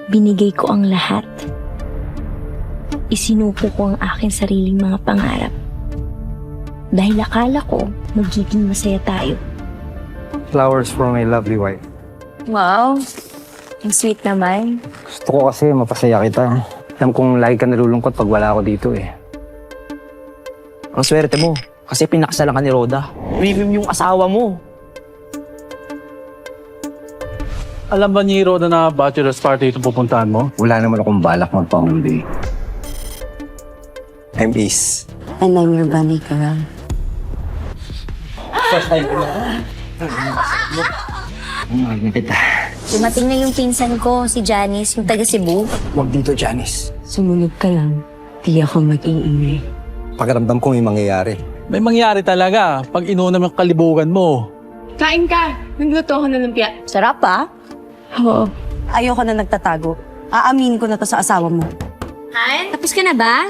Binigay ko ang lahat. Isinuko ko ang aking sariling mga pangarap. Dahil akala ko magiging masaya tayo. Flowers for my lovely wife. Wow, ang sweet naman. Gusto ko kasi mapasaya kita. Alam kong lagi ka nalulungkot pag wala ako dito eh. Ang swerte mo, kasi pinakasalan ka ni Rhoda. Premium yung asawa mo. Alam ba ni Rhoda na bachelor's party itong pupuntahan mo? Wala naman akong balak magpa-holiday. I'm Ace. And I'm your bunny girl. Kita. Dumating na yung pinsan ko, si Janice, yung taga Cebu. Huwag dito, Janice. Sumunod ka lang. Di ako mag-iingay. Pakiramdam ko may mangyayari. May mangyari talaga pag inuuna mo yung kalibugan mo. Kain ka! Nagluto ako ng lumpia. Sarap ah? Oo. Ayoko na nagtatago. Aaminin ko na to sa asawa mo. Han, tapos ka na ba?